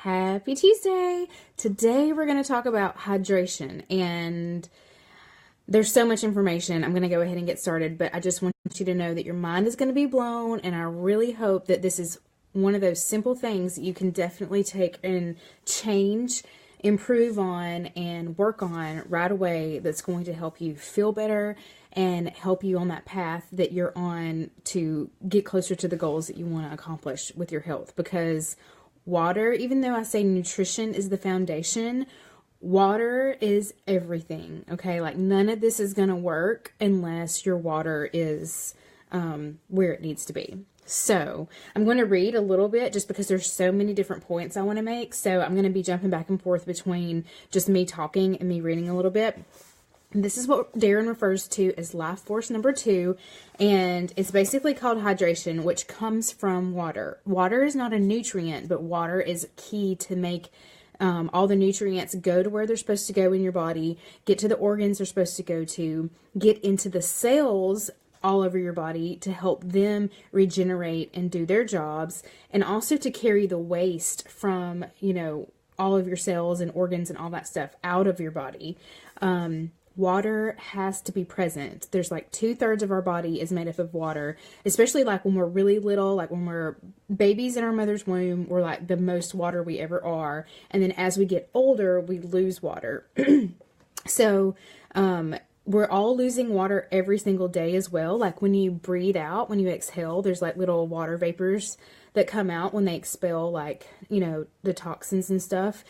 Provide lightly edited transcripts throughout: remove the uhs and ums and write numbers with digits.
Happy Tuesday! Today we're going to talk about hydration, and there's so much information. I'm going to go ahead and get started, but I just want you to know that your mind is going to be blown, and I really hope that this is one of those simple things that you can definitely take and change, improve on, and work on right away that's going to help you feel better and help you on that path that you're on to get closer to the goals that you want to accomplish with your health. Because water, even though I say nutrition is the foundation, water is everything, okay? Like, none of this is going to work unless your water is where it needs to be. So I'm going to read a little bit just because there's so many different points I want to make. So I'm going to be jumping back and forth between just me talking and me reading a little bit. This is what Darren refers to as life force number 2, and it's basically called hydration, which comes from water. Water is not a nutrient, but water is key to make all the nutrients go to where they're supposed to go in your body, get to the organs they're supposed to go to, get into the cells all over your body to help them regenerate and do their jobs, and also to carry the waste from, all of your cells and organs and all that stuff out of your body. Water has to be present. There's like 2/3 of our body is made up of water, especially like when we're really little, like when we're babies in our mother's womb, we're like the most water we ever are. And then as we get older, we lose water. So, we're all losing water every single day as well. Like when you breathe out, when you exhale, there's like little water vapors that come out when they expel, like, the toxins and stuff.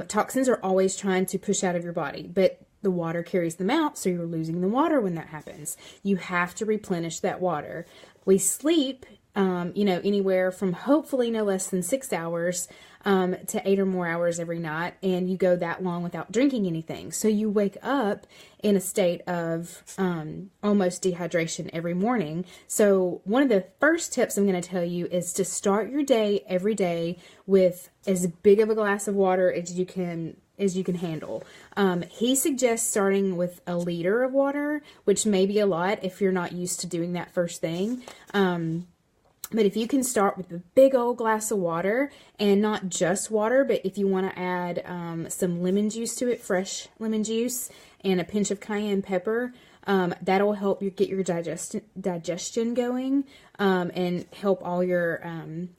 Toxins are always trying to push out of your body, but the water carries them out, so you're losing the water when that happens. You have to replenish that water. We sleep, anywhere from hopefully no less than 6 hours to 8 or more hours every night, and you go that long without drinking anything. So you wake up in a state of almost dehydration every morning. So one of the first tips I'm going to tell you is to start your day every day with as big of a glass of water as you can handle. He suggests starting with a liter of water, which may be a lot if you're not used to doing that first thing. But if you can start with a big old glass of water, and not just water, but if you want to add some lemon juice to it, fresh lemon juice, and a pinch of cayenne pepper, that'll help you get your digestion going, and help all your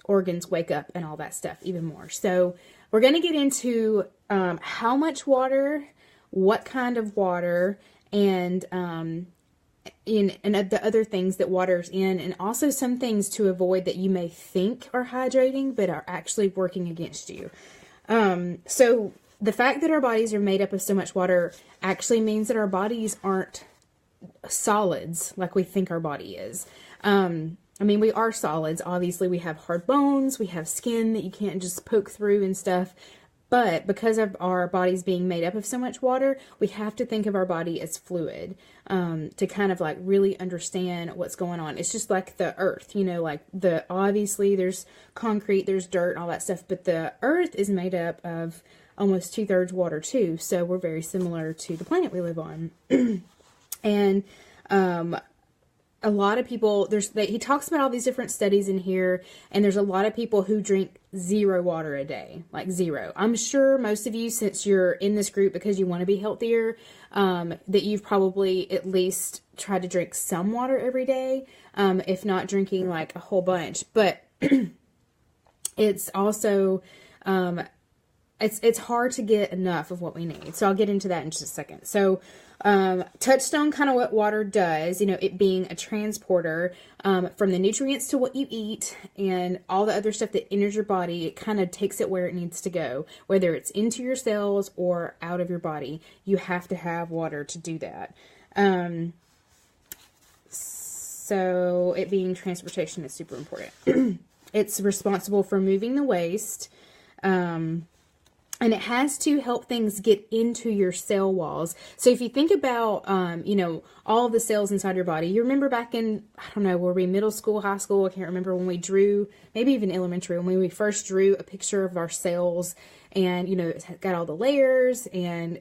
organs wake up and all that stuff even more. So we're going to get into how much water, what kind of water, and the other things that water's in, and also some things to avoid that you may think are hydrating but are actually working against you. So the fact that our bodies are made up of so much water actually means that our bodies aren't solids like we think our body is. We are solids. Obviously, we have hard bones, we have skin that you can't just poke through and stuff. But because of our bodies being made up of so much water, we have to think of our body as fluid, to kind of like really understand what's going on. It's just like the earth, obviously there's concrete, there's dirt and all that stuff, but the earth is made up of almost 2/3 water too. So we're very similar to the planet we live on. And, a lot of people, he talks about all these different studies in here, and there's a lot of people who drink 0 water a day, like 0. I'm sure most of you, since you're in this group because you want to be healthier, that you've probably at least tried to drink some water every day, if not drinking like a whole bunch. But it's also, it's hard to get enough of what we need. So I'll get into that in just a second. So, touched on kind of what water does, it being a transporter, from the nutrients to what you eat and all the other stuff that enters your body. It kind of takes it where it needs to go, whether it's into your cells or out of your body. You have to have water to do that. So it being transportation is super important. It's responsible for moving the waste, and it has to help things get into your cell walls. So if you think about, all of the cells inside your body, you remember back in, I don't know, were we middle school, high school? I can't remember, when we drew, maybe even elementary, when we first drew a picture of our cells and, you know, it's got all the layers, and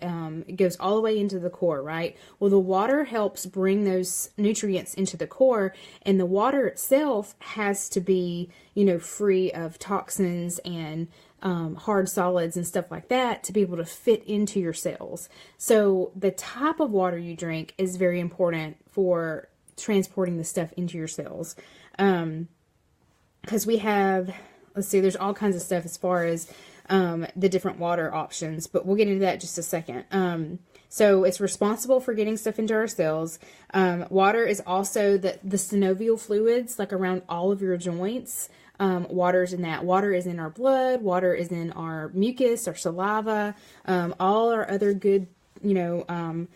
it goes all the way into the core, right? Well, the water helps bring those nutrients into the core, and the water itself has to be, you know, free of toxins and hard solids and stuff like that to be able to fit into your cells. So the type of water you drink is very important for transporting the stuff into your cells. Because we have, let's see, there's all kinds of stuff as far as the different water options, but we'll get into that in just a second. So it's responsible for getting stuff into our cells. Water is also the synovial fluids, like around all of your joints. Water is in that. Water is in our blood. Water is in our mucus, our saliva, all our other good, you know,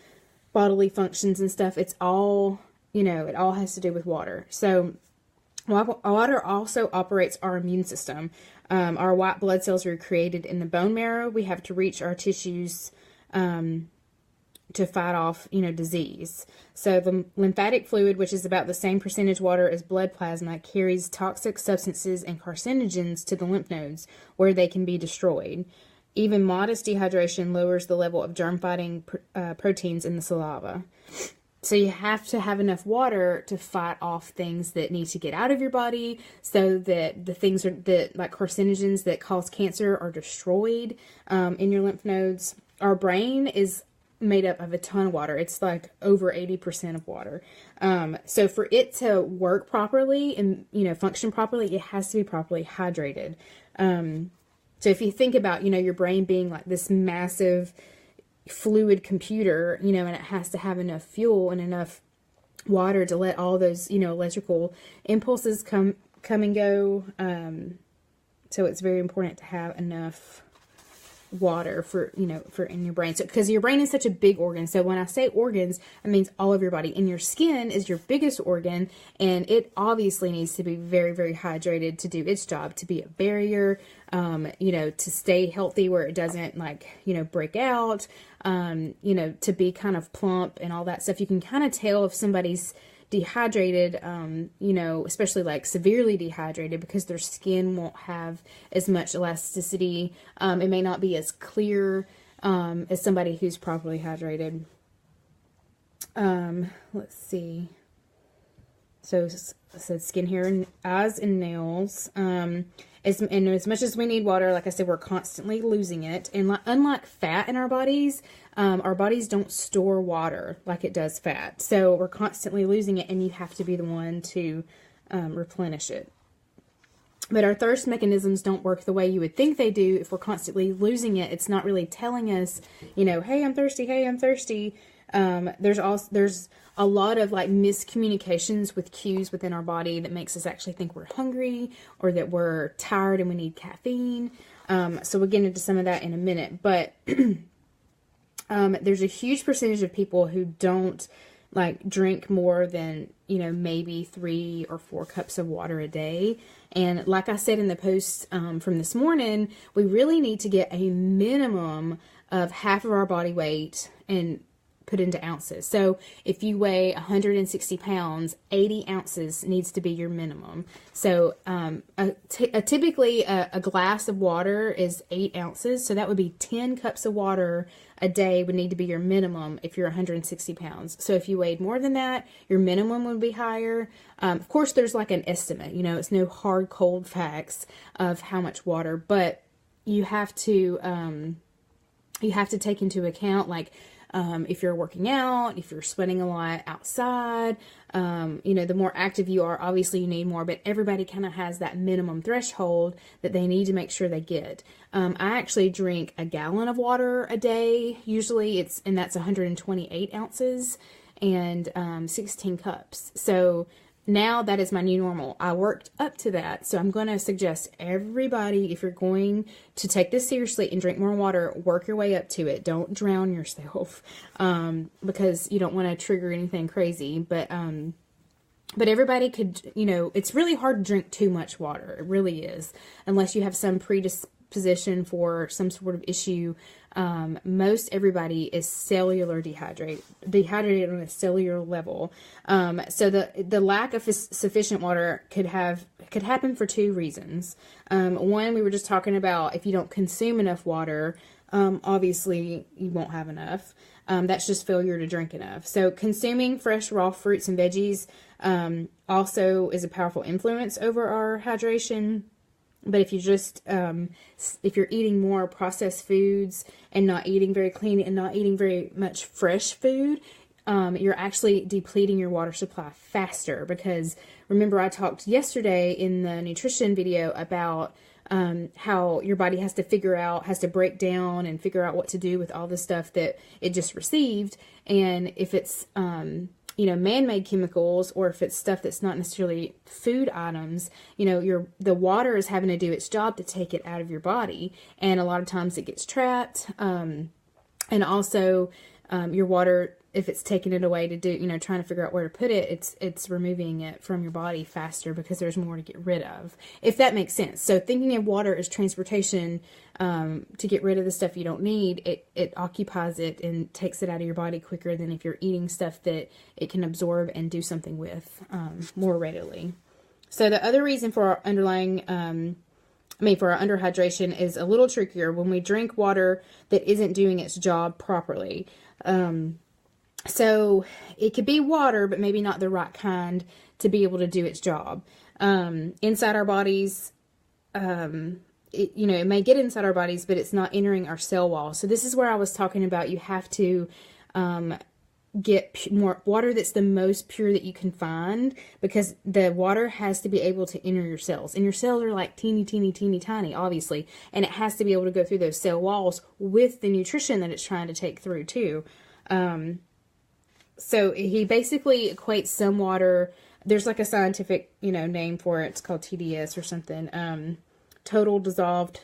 bodily functions and stuff. It's all, you know, it all has to do with water. So water also operates our immune system. Our white blood cells are created in the bone marrow. We have to reach our tissues to fight off, you know, disease. So the lymphatic fluid, which is about the same percentage water as blood plasma, carries toxic substances and carcinogens to the lymph nodes where they can be destroyed. Even modest dehydration lowers the level of germ-fighting proteins in the saliva. So you have to have enough water to fight off things that need to get out of your body, so that the things that like carcinogens that cause cancer are destroyed in your lymph nodes. Our brain is made up of a ton of water. It's like over 80% of water. So for it to work properly and, you know, function properly, it has to be properly hydrated. So if you think about, you know, your brain being like this massive fluid computer, you know, and it has to have enough fuel and enough water to let all those, you know, electrical impulses come and go. So it's very important to have enough water for, you know, for in your brain. So because your brain is such a big organ. So when I say organs, it means all of your body. And your skin is your biggest organ, and it obviously needs to be very, very hydrated to do its job, to be a barrier, you know, to stay healthy where it doesn't, like, you know, break out, you know, to be kind of plump and all that stuff. You can kind of tell if somebody's dehydrated, you know, especially like severely dehydrated, because their skin won't have as much elasticity. It may not be as clear as somebody who's properly hydrated. Let's see. So I said skin, hair, and eyes and nails. And as much as we need water, like I said, we're constantly losing it. And unlike fat in our bodies don't store water like it does fat. So we're constantly losing it, and you have to be the one to replenish it. But our thirst mechanisms don't work the way you would think they do. If we're constantly losing it, it's not really telling us, you know, hey, I'm thirsty. Hey, I'm thirsty. There's a lot of like miscommunications with cues within our body that makes us actually think we're hungry or that we're tired and we need caffeine. So we'll get into some of that in a minute, but there's a huge percentage of people who don't like drink more than, you know, maybe 3 or 4 cups of water a day. And like I said in the post from this morning, we really need to get a minimum of half of our body weight and put into ounces. So if you weigh 160 pounds, 80 ounces needs to be your minimum. So typically a glass of water is 8 ounces. So that would be 10 cups of water a day would need to be your minimum if you're 160 pounds. So if you weighed more than that, your minimum would be higher. Of course, there's like an estimate, you know, it's no hard, cold facts of how much water, but you have to take into account, like, if you're working out, if you're sweating a lot outside, you know, the more active you are, obviously you need more, but everybody kind of has that minimum threshold that they need to make sure they get. I actually drink a gallon of water a day. Usually and that's 128 ounces and 16 cups. So now that is my new normal. I worked up to that. So I'm going to suggest everybody, if you're going to take this seriously and drink more water, work your way up to it. Don't drown yourself, because you don't want to trigger anything crazy. But everybody could, you know, it's really hard to drink too much water. It really is, unless you have some position for some sort of issue. Most everybody is dehydrated on a cellular level. So the lack of sufficient water could happen for two reasons. One, we were just talking about, if you don't consume enough water, obviously you won't have enough. That's just failure to drink enough. So consuming fresh raw fruits and veggies also is a powerful influence over our hydration. But if you just, if you're eating more processed foods and not eating very clean and not eating very much fresh food, you're actually depleting your water supply faster. Because remember, I talked yesterday in the nutrition video about how your body has to break down and figure out what to do with all the stuff that it just received. And if it's, man-made chemicals, or if it's stuff that's not necessarily food items, the water is having to do its job to take it out of your body. And a lot of times it gets trapped. And also, your water, if it's taking it away to do, trying to figure out where to put it, it's removing it from your body faster because there's more to get rid of, if that makes sense. So thinking of water as transportation, to get rid of the stuff you don't need, it occupies it and takes it out of your body quicker than if you're eating stuff that it can absorb and do something with, more readily. So the other reason for our for our underhydration is a little trickier when we drink water that isn't doing its job properly. So it could be water, but maybe not the right kind to be able to do its job. Inside our bodies, it may get inside our bodies, but it's not entering our cell wall. So this is where I was talking about, you have to, get more water that's the most pure that you can find, because the water has to be able to enter your cells, and your cells are like teeny, tiny, obviously, and it has to be able to go through those cell walls with the nutrition that it's trying to take through too. So he basically equates some water. There's like a scientific, name for it. It's called TDS or something. Total dissolved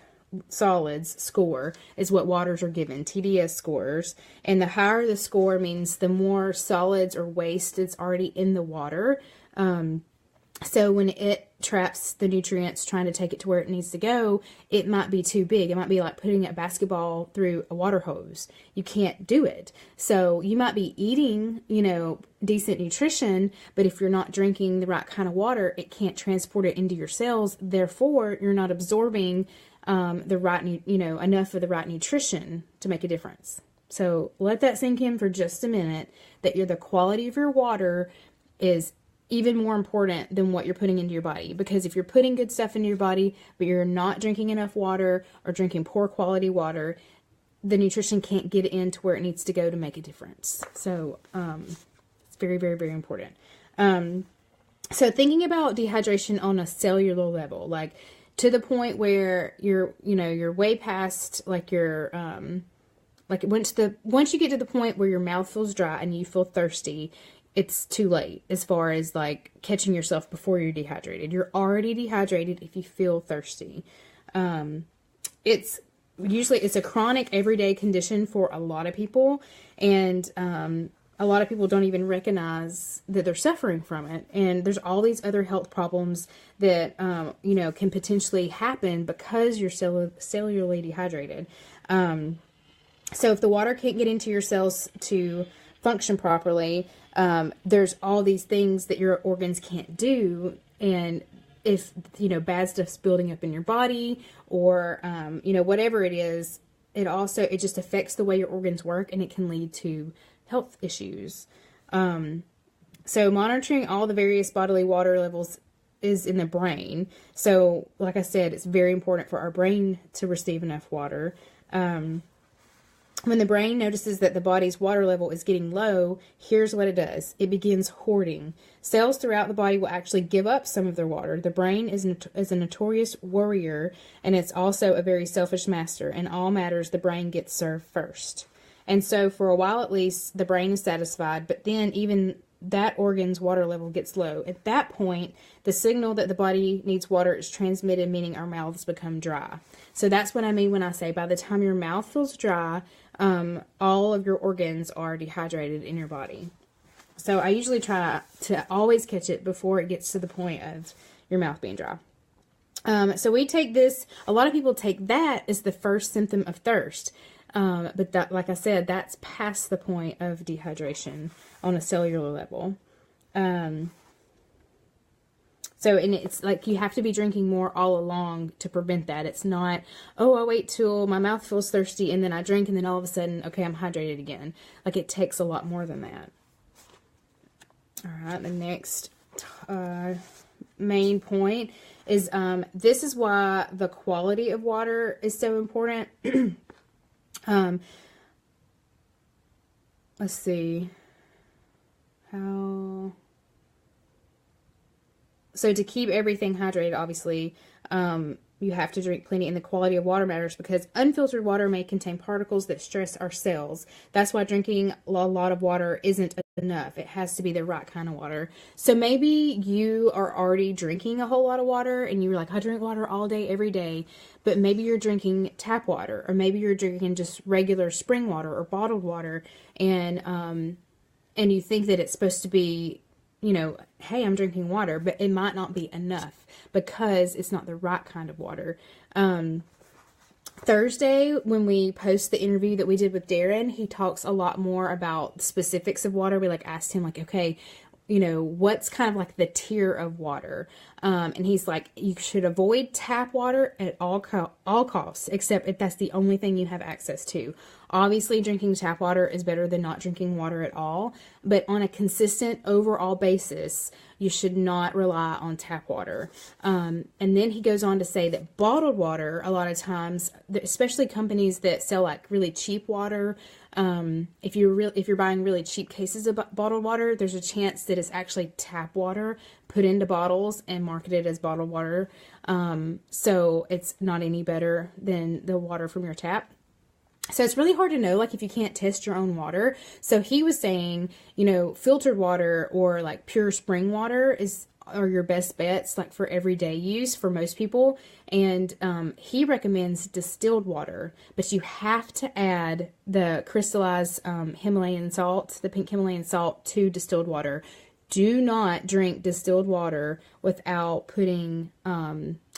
solids score is what waters are given, TDS scores. And the higher the score means the more solids or waste is already in the water. So when it traps the nutrients trying to take it to where it needs to go, it might be too big. It might be like putting a basketball through a water hose. You can't do it. So you might be eating, decent nutrition, but if you're not drinking the right kind of water, it can't transport it into your cells. Therefore, you're not absorbing the right, enough of the right nutrition to make a difference. So let that sink in for just a minute, that the quality of your water is even more important than what you're putting into your body. Because if you're putting good stuff into your body, but you're not drinking enough water or drinking poor quality water, the nutrition can't get into where it needs to go to make a difference. So, it's very, very, very important. So thinking about dehydration on a cellular level, like to the point where you're way past, like once you get to the point where your mouth feels dry and you feel thirsty, it's too late as far as like catching yourself before you're dehydrated. You're already dehydrated if you feel thirsty. It's a chronic everyday condition for a lot of people, and a lot of people don't even recognize that they're suffering from it. And there's all these other health problems that can potentially happen because you're cellularly dehydrated. So if the water can't get into your cells to function properly, there's all these things that your organs can't do. And if, bad stuff's building up in your body, or, whatever it is, it just affects the way your organs work, and it can lead to health issues. So monitoring all the various bodily water levels is in the brain. So like I said, it's very important for our brain to receive enough water. When the brain notices that the body's water level is getting low, here's what it does. It begins hoarding. Cells throughout the body will actually give up some of their water. The brain is a notorious worrier, and it's also a very selfish master. In all matters, the brain gets served first. And so for a while at least, the brain is satisfied, but then even that organ's water level gets low. At that point, the signal that the body needs water is transmitted, meaning our mouths become dry. So that's what I mean when I say by the time your mouth feels dry, all of your organs are dehydrated in your body. So I usually try to always catch it before it gets to the point of your mouth being dry. So we take this, a lot of people take that as the first symptom of thirst. But that, like I said, that's past the point of dehydration on a cellular level. And it's like you have to be drinking more all along to prevent that. It's not, oh, I wait till my mouth feels thirsty and then I drink and then all of a sudden, okay, I'm hydrated again. Like it takes a lot more than that. All right, the next main point is this is why the quality of water is so important. Let's see. So to keep everything hydrated, obviously, you have to drink plenty, and the quality of water matters because unfiltered water may contain particles that stress our cells. That's why drinking a lot of water isn't enough. It has to be the right kind of water. So maybe you are already drinking a whole lot of water and you're like, I drink water all day, every day, but maybe you're drinking tap water, or maybe you're drinking just regular spring water or bottled water, and you think that it's supposed to be, you know, hey, I'm drinking water, but it might not be enough because it's not the right kind of water. Thursday, when we post the interview that we did with Darren, he talks a lot more about specifics of water. We asked him okay, you know, what's kind of like the tier of water? And he's like, you should avoid tap water at all costs, except if that's the only thing you have access to. Obviously, drinking tap water is better than not drinking water at all, but on a consistent overall basis, you should not rely on tap water. And then he goes on to say that bottled water, a lot of times, especially companies that sell really cheap water, if you're buying really cheap cases of bottled water, there's a chance that it's actually tap water put into bottles and marketed as bottled water. So it's not any better than the water from your tap. So it's really hard to know, if you can't test your own water. So he was saying, you know, filtered water or pure spring water are your best bets, for everyday use for most people. And he recommends distilled water, but you have to add the crystallized Himalayan salt, the pink Himalayan salt, to distilled water. Do not drink distilled water without putting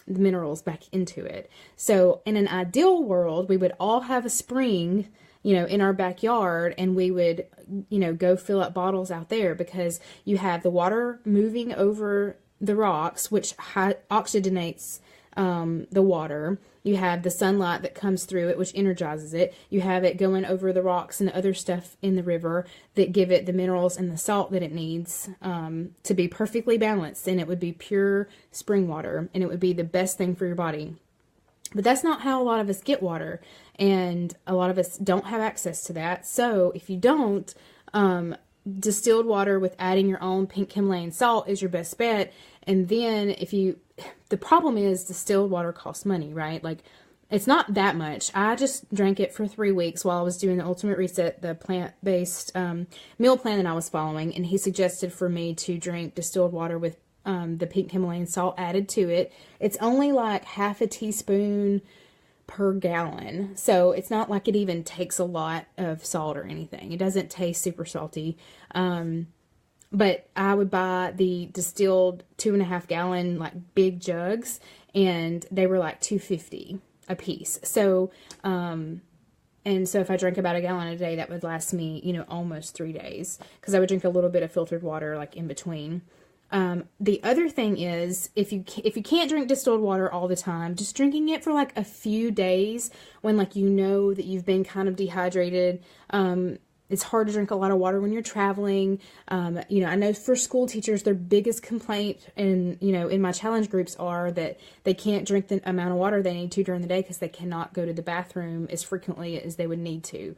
the minerals back into it. So in an ideal world, we would all have a spring, you know, in our backyard, and we would, you know, go fill up bottles out there, because you have the water moving over the rocks, which oxygenates the water. You have the sunlight that comes through it, which energizes it. You have it going over the rocks and the other stuff in the river that give it the minerals and the salt that it needs to be perfectly balanced. And it would be pure spring water, and it would be the best thing for your body. But that's not how a lot of us get water, and a lot of us don't have access to that. So if you don't, distilled water with adding your own pink Himalayan salt is your best bet. And then the problem is distilled water costs money, right? It's not that much. I just drank it for 3 weeks while I was doing the Ultimate Reset, the plant-based meal plan that I was following. And he suggested for me to drink distilled water with the pink Himalayan salt added to it. It's only half a teaspoon per gallon. So it's not like it even takes a lot of salt or anything. It doesn't taste super salty. But I would buy the distilled 2.5 gallon big jugs, and they were $2.50 a piece. So and so if I drank about a gallon a day, that would last me, you know, almost 3 days, because I would drink a little bit of filtered water in between. The other thing is, if you can't drink distilled water all the time, just drinking it for a few days when you know that you've been kind of dehydrated. It's hard to drink a lot of water when you're traveling. You know, I know for school teachers, their biggest complaint, and you know, in my challenge groups, are that they can't drink the amount of water they need to during the day because they cannot go to the bathroom as frequently as they would need to.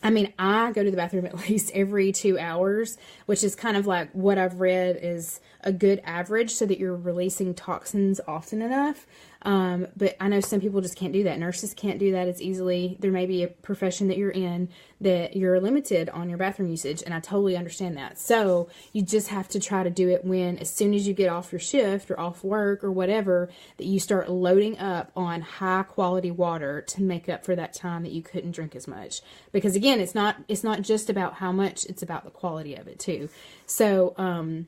I mean, I go to the bathroom at least every 2 hours, which is kind of what I've read is a good average, so that you're releasing toxins often enough. But I know some people just can't do that. Nurses can't do that as easily. There may be a profession that you're in that you're limited on your bathroom usage, and I totally understand that. So you just have to try to do it as soon as you get off your shift or off work or whatever, that you start loading up on high quality water to make up for that time that you couldn't drink as much. Because again, it's not just about how much, it's about the quality of it too. So,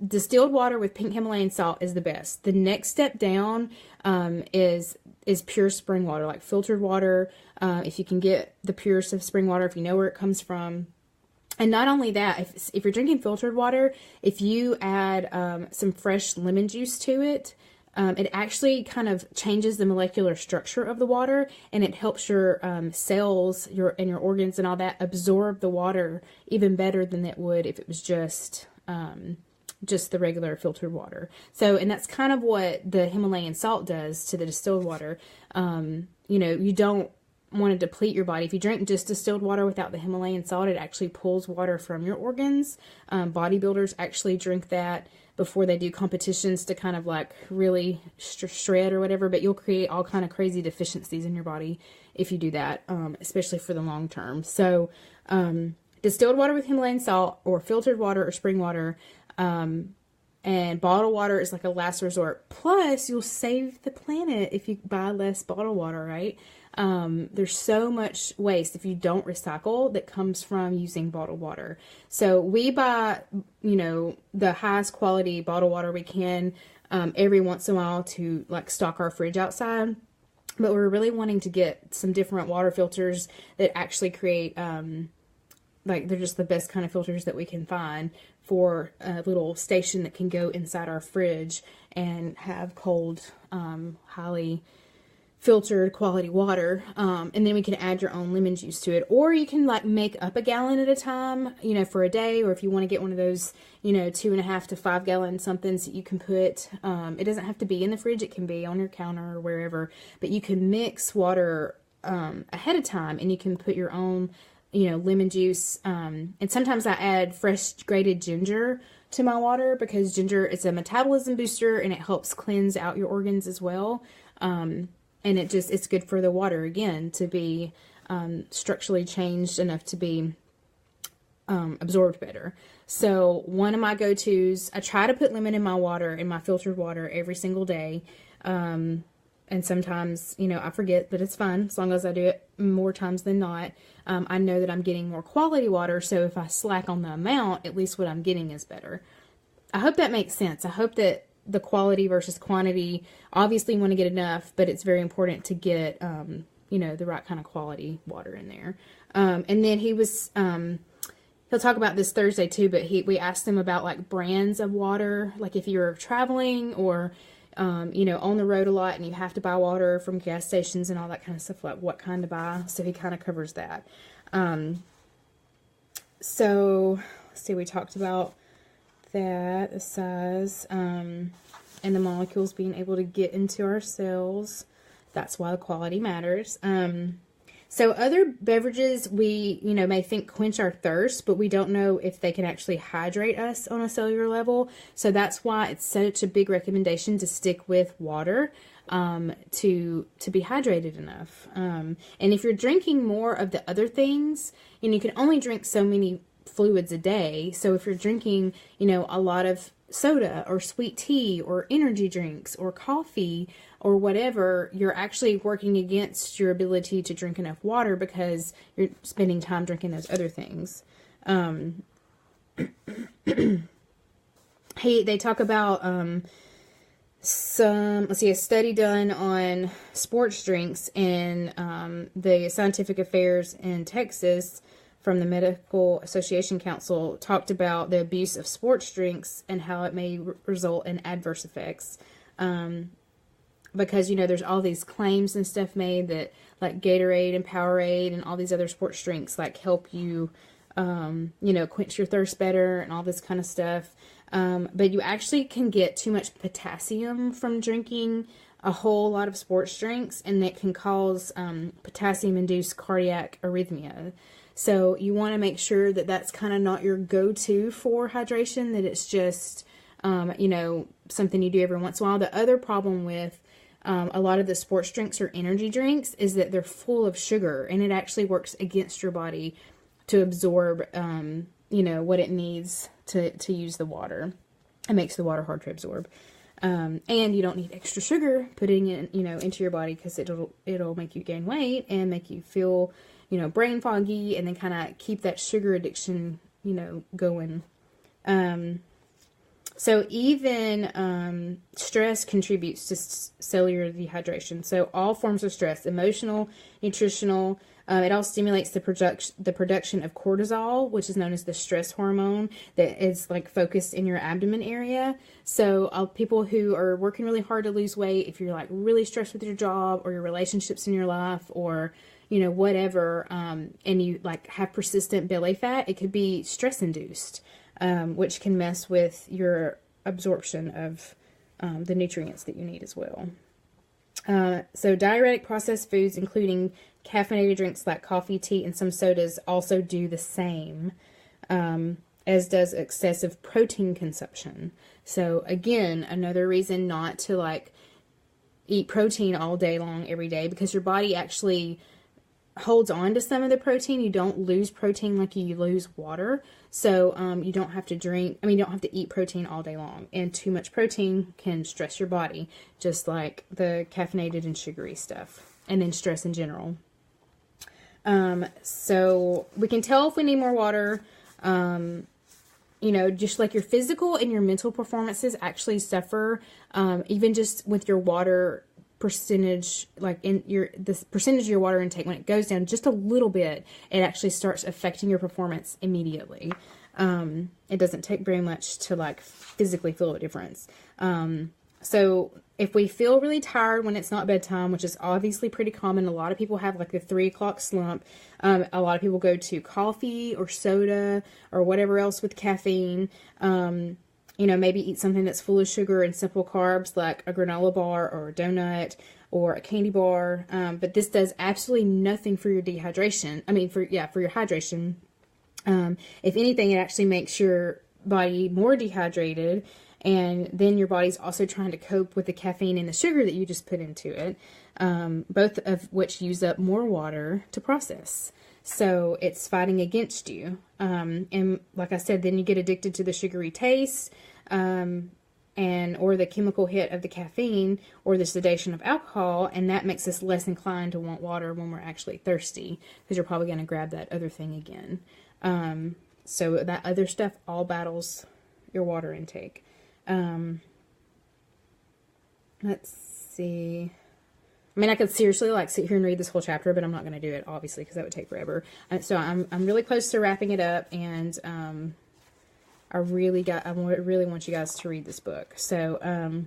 distilled water with pink Himalayan salt is the best. The next step down is pure spring water, like filtered water. If you can get the purest of spring water, if you know where it comes from. And not only that, if you're drinking filtered water, if you add some fresh lemon juice to it, it actually kind of changes the molecular structure of the water, and it helps your cells, your organs and all that absorb the water even better than it would if it was just the regular filtered water. So, and that's kind of what the Himalayan salt does to the distilled water. You don't want to deplete your body. If you drink just distilled water without the Himalayan salt, it actually pulls water from your organs. Bodybuilders actually drink that before they do competitions to kind of like really shred or whatever, but you'll create all kind of crazy deficiencies in your body if you do that, especially for the long term. So distilled water with Himalayan salt, or filtered water or spring water, and bottled water is like a last resort. Plus, you'll save the planet if you buy less bottled water, right? There's so much waste if you don't recycle that comes from using bottled water. So we buy, the highest quality bottled water we can, every once in a while to like stock our fridge outside. But we're really wanting to get some different water filters that actually create, they're just the best kind of filters that we can find for a little station that can go inside our fridge and have cold, highly filtered quality water, and then we can add your own lemon juice to it, or you can like make up a gallon at a time, for a day, or if you want to get one of those 2.5 to 5 gallon somethings that you can put, it doesn't have to be in the fridge, it can be on your counter or wherever, but you can mix water ahead of time, and you can put your own lemon juice, and sometimes I add fresh grated ginger to my water, because ginger is a metabolism booster and it helps cleanse out your organs as well. And it's good for the water, again, to be structurally changed enough to be absorbed better. So one of my go-tos, I try to put lemon in my water, in my filtered water, every single day. And sometimes, I forget, but it's fine as long as I do it more times than not. I know that I'm getting more quality water, so if I slack on the amount, at least what I'm getting is better. I hope that makes sense. I hope that the quality versus quantity, obviously you want to get enough, but it's very important to get, the right kind of quality water in there. And then he was, he'll talk about this Thursday too, but we asked him about like brands of water, like if you're traveling or, on the road a lot and you have to buy water from gas stations and all that kind of stuff, like what kind to buy. So he kind of covers that. So let's see, we talked about that, the size, and the molecules being able to get into our cells. That's why the quality matters. So other beverages we, may think quench our thirst, but we don't know if they can actually hydrate us on a cellular level. So that's why it's such a big recommendation to stick with water, to be hydrated enough. And if you're drinking more of the other things, you can only drink so many fluids a day. So if you're drinking, a lot of soda or sweet tea or energy drinks or coffee or whatever, you're actually working against your ability to drink enough water because you're spending time drinking those other things. They talk about a study done on sports drinks in the Scientific Affairs in Texas from the Medical Association Council talked about the abuse of sports drinks and how it may result in adverse effects. Because, there's all these claims and stuff made that like Gatorade and Powerade and all these other sports drinks like help you, quench your thirst better and all this kind of stuff. But you actually can get too much potassium from drinking a whole lot of sports drinks, and that can cause potassium-induced cardiac arrhythmia. So you want to make sure that that's kind of not your go-to for hydration, that it's just, something you do every once in a while. The other problem with a lot of the sports drinks or energy drinks is that they're full of sugar, and it actually works against your body to absorb, what it needs to use the water. It makes the water hard to absorb. And you don't need extra sugar putting it, into your body, because it'll make you gain weight and make you feel, brain foggy, and then kind of keep that sugar addiction, going. So even stress contributes to cellular dehydration. So all forms of stress, emotional, nutritional, it all stimulates the production of cortisol, which is known as the stress hormone that is like focused in your abdomen area. So people who are working really hard to lose weight, if you're like really stressed with your job or your relationships in your life, or whatever, and you like have persistent belly fat, it could be stress induced, which can mess with your absorption of the nutrients that you need as well. So diuretic processed foods, including caffeinated drinks like coffee, tea, and some sodas, also do the same, as does excessive protein consumption. So again, another reason not to like eat protein all day long every day, because your body actually holds on to some of the protein. You don't lose protein like you lose water. So you don't have to you don't have to eat protein all day long. And too much protein can stress your body, just like the caffeinated and sugary stuff, and then stress in general. So we can tell if we need more water. Just like your physical and your mental performances actually suffer, even just with your water percentage, like the percentage of your water intake, when it goes down just a little bit, it actually starts affecting your performance immediately. It doesn't take very much to like physically feel a difference. So if we feel really tired when it's not bedtime, which is obviously pretty common, a lot of people have like the 3 o'clock slump. A lot of people go to coffee or soda or whatever else with caffeine. Maybe eat something that's full of sugar and simple carbs, like a granola bar or a donut or a candy bar. But this does absolutely nothing for your dehydration. For your hydration. If anything, it actually makes your body more dehydrated, and then your body's also trying to cope with the caffeine and the sugar that you just put into it, both of which use up more water to process. So it's fighting against you. And like I said, then you get addicted to the sugary taste, or the chemical hit of the caffeine or the sedation of alcohol, and that makes us less inclined to want water when we're actually thirsty, because you're probably going to grab that other thing again. So that other stuff all battles your water intake. Let's see. I could seriously like sit here and read this whole chapter, but I'm not going to do it, obviously, because that would take forever. So I'm really close to wrapping it up, and I really want you guys to read this book. So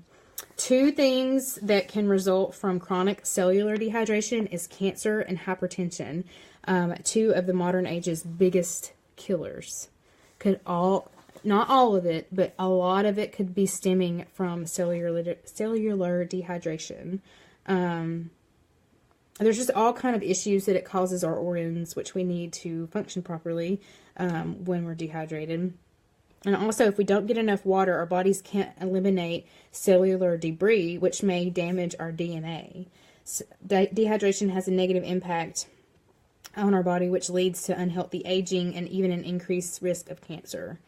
2 things that can result from chronic cellular dehydration is cancer and hypertension. 2 of the modern age's biggest killers. Not all of it, but a lot of it could be stemming from cellular dehydration. There's just all kind of issues that it causes our organs, which we need to function properly when we're dehydrated. And also, if we don't get enough water, our bodies can't eliminate cellular debris, which may damage our DNA. So, dehydration has a negative impact on our body, which leads to unhealthy aging and even an increased risk of cancer.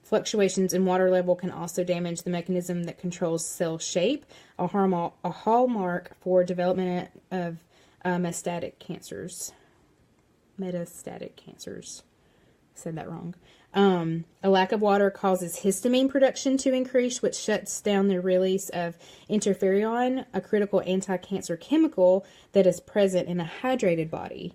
Fluctuations in water level can also damage the mechanism that controls cell shape, a hallmark for development of metastatic cancers. I said that wrong. A lack of water causes histamine production to increase, which shuts down the release of interferon, a critical anti-cancer chemical that is present in a hydrated body.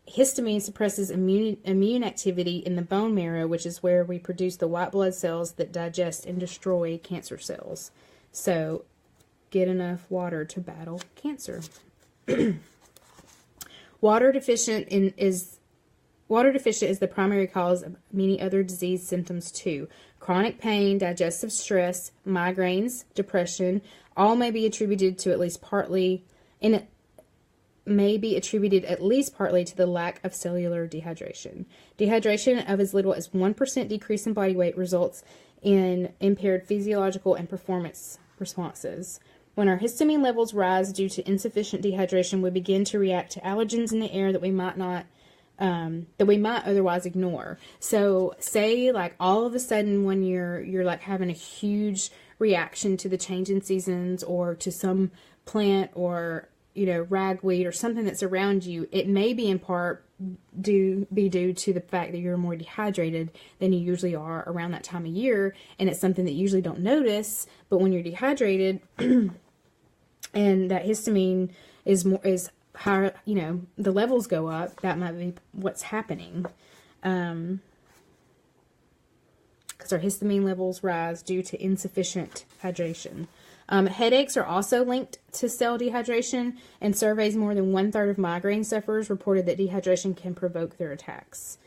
Histamine suppresses immune activity in the bone marrow, which is where we produce the white blood cells that digest and destroy cancer cells. So, get enough water to battle cancer. Water deficient is the primary cause of many other disease symptoms too. Chronic pain, digestive stress, migraines, depression, all may be attributed at least partly to the lack of cellular dehydration. Dehydration of as little as 1% decrease in body weight results in impaired physiological and performance responses. When our histamine levels rise due to insufficient dehydration, we begin to react to allergens in the air that we might otherwise ignore. So say like all of a sudden when you're like having a huge reaction to the change in seasons or to some plant or ragweed or something that's around you, it may be in part due to the fact that you're more dehydrated than you usually are around that time of year, and it's something that you usually don't notice, but when you're dehydrated and that histamine is higher, the levels go up, that might be what's happening. Because our histamine levels rise due to insufficient hydration. Headaches are also linked to cell dehydration, and surveys more than 1/3 of migraine sufferers reported that dehydration can provoke their attacks.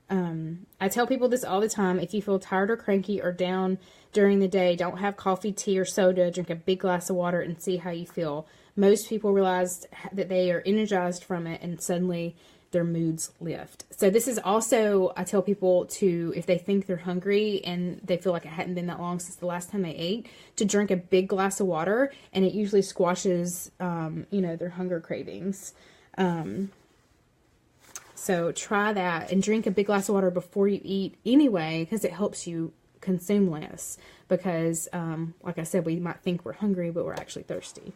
I tell people this all the time. If you feel tired or cranky or down during the day, don't have coffee, tea, or soda. Drink a big glass of water and see how you feel. Most people realize that they are energized from it, and suddenly their moods lift. So this is also, I tell people to, if they think they're hungry and they feel like it hadn't been that long since the last time they ate, to drink a big glass of water, and it usually squashes, their hunger cravings. So try that, and drink a big glass of water before you eat anyway, because it helps you consume less. Because, like I said, we might think we're hungry, but we're actually thirsty.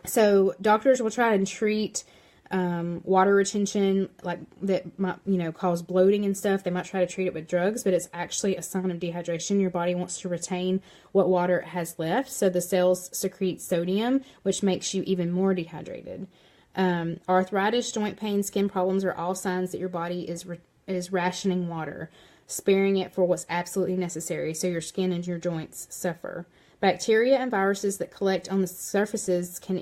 So doctors will try and treat water retention like that might cause bloating and stuff. They might try to treat it with drugs, but it's actually a sign of dehydration. Your body wants to retain what water it has left, so the cells secrete sodium, which makes you even more dehydrated. Arthritis, joint pain, skin problems are all signs that your body is rationing water, sparing it for what's absolutely necessary, so your skin and your joints suffer. Bacteria and viruses that collect on the surfaces can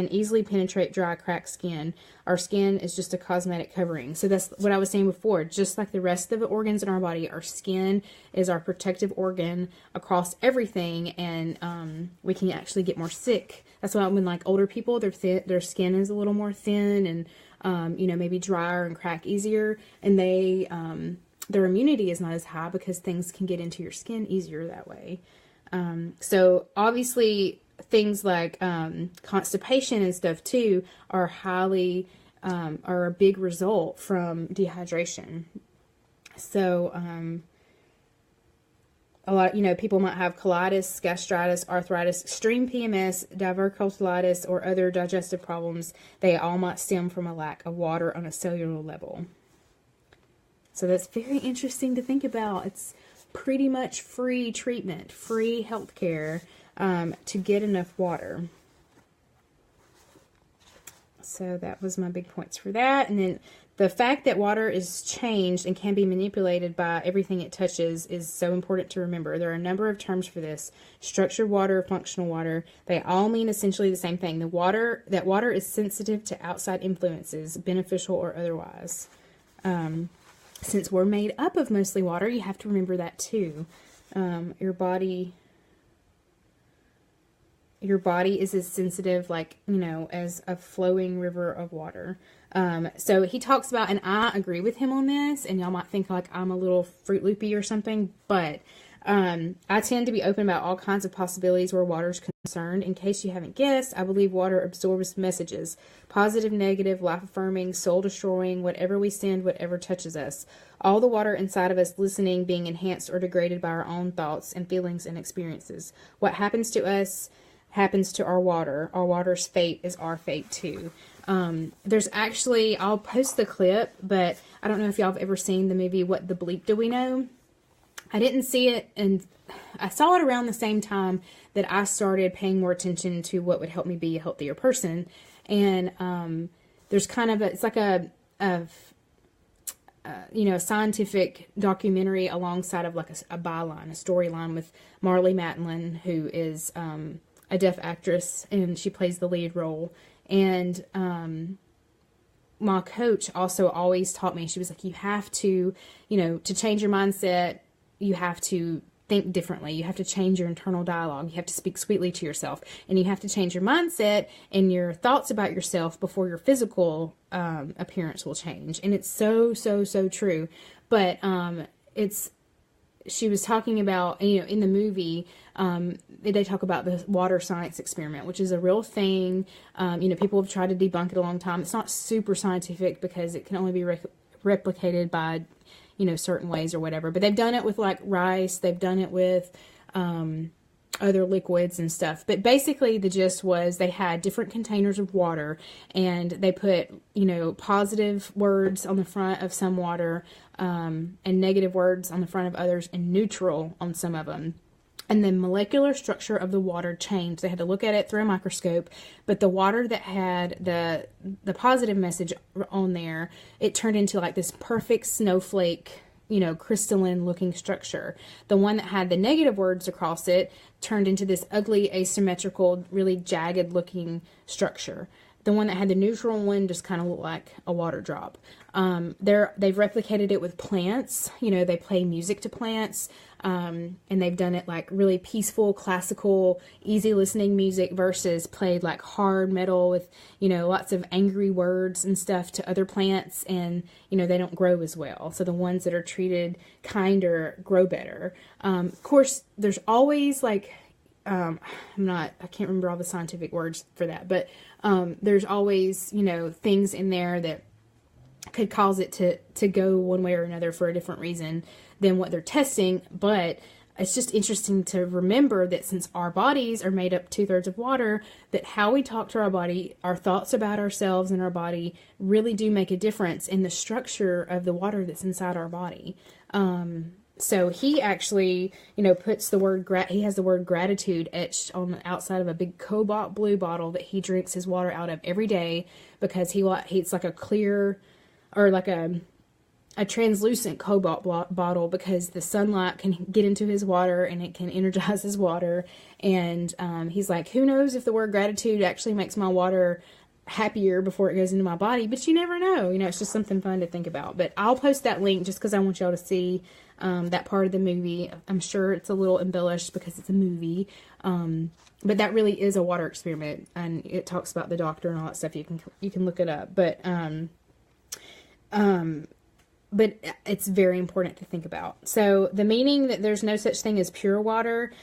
easily penetrate dry, cracked skin. Our skin is just a cosmetic covering. So that's what I was saying before. Just like the rest of the organs in our body, our skin is our protective organ across everything, and we can actually get more sick. That's why when older people, their skin is a little more thin and maybe drier and crack easier, and their immunity is not as high because things can get into your skin easier that way. So obviously things like constipation and stuff too are are a big result from dehydration. So a lot, people might have colitis, gastritis, arthritis, extreme PMS, diverticulitis, or other digestive problems. They all might stem from a lack of water on a cellular level. So that's very interesting to think about. It's pretty much free treatment, free healthcare, to get enough water. So that was my big points for that. And then the fact that water is changed and can be manipulated by everything it touches is so important to remember. There are a number of terms for this: structured water, functional water. They all mean essentially the same thing. That water is sensitive to outside influences, beneficial or otherwise. Since we're made up of mostly water, you have to remember that too. Your body is as sensitive, as a flowing river of water. So he talks about, and I agree with him on this, and y'all might think I'm a little Fruit Loopy or something, but I tend to be open about all kinds of possibilities where water is concerned. In case you haven't guessed, I believe water absorbs messages: positive, negative, life-affirming, soul-destroying, whatever we send, whatever touches us. All the water inside of us listening, being enhanced or degraded by our own thoughts and feelings and experiences. What happens to us happens to our water. Our water's fate is our fate too. There's actually, I'll post the clip, but I don't know if y'all have ever seen the movie What the Bleep Do We Know? I didn't see it, and I saw it around the same time that I started paying more attention to what would help me be a healthier person. And there's kind of it's like a scientific documentary alongside of a byline, a storyline with Marlee Matlin, who is a deaf actress, and she plays the lead role. And my coach also always taught me, she was like, you have to, to change your mindset, you have to think differently. You have to change your internal dialogue. You have to speak sweetly to yourself. And you have to change your mindset and your thoughts about yourself before your physical appearance will change. And it's so, so, so true. But she was talking about, in the movie, they talk about the water science experiment, which is a real thing. People have tried to debunk it a long time. It's not super scientific because it can only be replicated by certain ways or whatever, but they've done it with rice. They've done it with, other liquids and stuff. But basically the gist was they had different containers of water, and they put, you know, positive words on the front of some water, and negative words on the front of others, and neutral on some of them. And the molecular structure of the water changed. They had to look at it through a microscope, but the water that had the positive message on there, it turned into like this perfect snowflake, you know, crystalline looking structure. The one that had the negative words across it turned into this ugly, asymmetrical, really jagged looking structure. The one that had the neutral one just kind of looked like a water drop. They've replicated it with plants. You know, they play music to plants, and they've done it like really peaceful, classical, easy listening music versus played like hard metal with, you know, lots of angry words and stuff to other plants, and, you know, they don't grow as well. So the ones that are treated kinder grow better. Of course, there's always like, I can't remember all the scientific words for that, but there's always, you know, things in there that could cause it to go one way or another for a different reason than what they're testing. But it's just interesting to remember that since our bodies are made up 2/3 of water, that how we talk to our body, our thoughts about ourselves and our body really do make a difference in the structure of the water that's inside our body. So he actually, you know, puts the word, he has the word gratitude etched on the outside of a big cobalt blue bottle that he drinks his water out of every day, because it's like a clear, or like a translucent cobalt bottle, because the sunlight can get into his water and it can energize his water. And he's like, who knows if the word gratitude actually makes my water happier before it goes into my body, but you never know. You know, it's just something fun to think about. But I'll post that link just because I want y'all to see that part of the movie. I'm sure it's a little embellished because it's a movie, but that really is a water experiment, and it talks about the doctor and all that stuff. You can look it up, but it's very important to think about. So the meaning that there's no such thing as pure water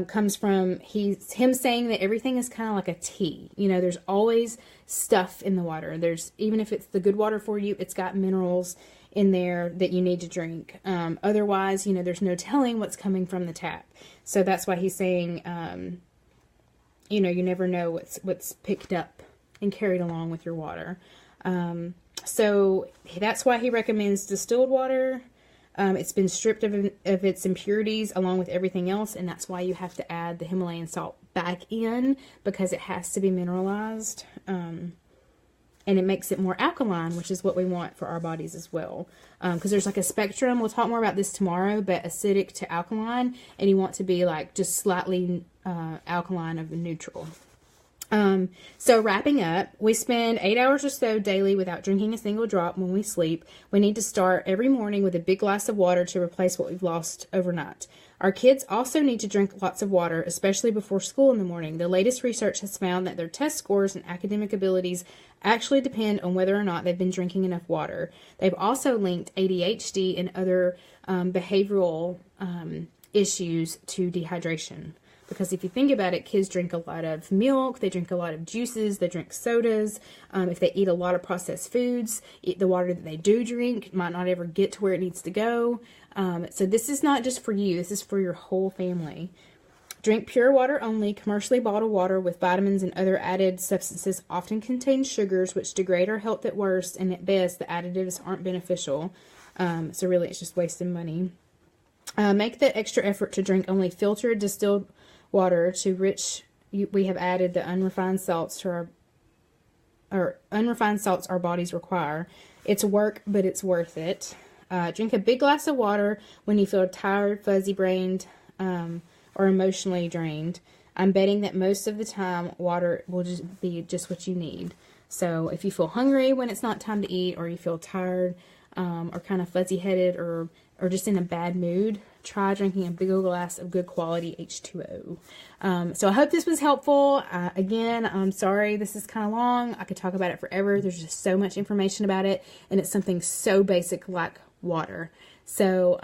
comes from him saying that everything is kind of like a tea. You know, there's always stuff in the water. Even if it's the good water for you, it's got minerals in there that you need to drink. Otherwise, you know, there's no telling what's coming from the tap. So that's why he's saying, you know, you never know what's picked up and carried along with your water. So that's why he recommends distilled water. It's been stripped of its impurities along with everything else, and that's why you have to add the Himalayan salt back in, because it has to be mineralized. And it makes it more alkaline, which is what we want for our bodies as well. Because there's like a spectrum. We'll talk more about this tomorrow, but acidic to alkaline, and you want to be like just slightly alkaline of the neutral. So wrapping up, we spend 8 hours or so daily without drinking a single drop when we sleep. We need to start every morning with a big glass of water to replace what we've lost overnight. Our kids also need to drink lots of water, especially before school in the morning. The latest research has found that their test scores and academic abilities actually depend on whether or not they've been drinking enough water. They've also linked ADHD and other behavioral issues to dehydration. Because if you think about it, kids drink a lot of milk, they drink a lot of juices, they drink sodas. If they eat a lot of processed foods, the water that they do drink might not ever get to where it needs to go. So this is not just for you, this is for your whole family. Drink pure water only. Commercially bottled water with vitamins and other added substances often contains sugars which degrade our health at worst, and at best the additives aren't beneficial. So really it's just wasting money. Make the extra effort to drink only filtered distilled water to which we have added the unrefined salts our bodies require. It's work, but it's worth it. Drink a big glass of water when you feel tired, fuzzy-brained, or emotionally drained. I'm betting that most of the time water will just be just what you need. So if you feel hungry when it's not time to eat, or you feel tired, or kind of fuzzy-headed, or just in a bad mood, try drinking a big old glass of good quality H2O. So I hope this was helpful. Again, I'm sorry this is kind of long. I could talk about it forever. There's just so much information about it, and it's something so basic like water. So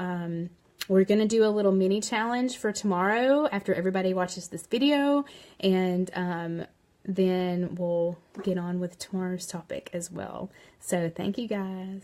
we're going to do a little mini challenge for tomorrow after everybody watches this video, and then we'll get on with tomorrow's topic as well. So thank you guys.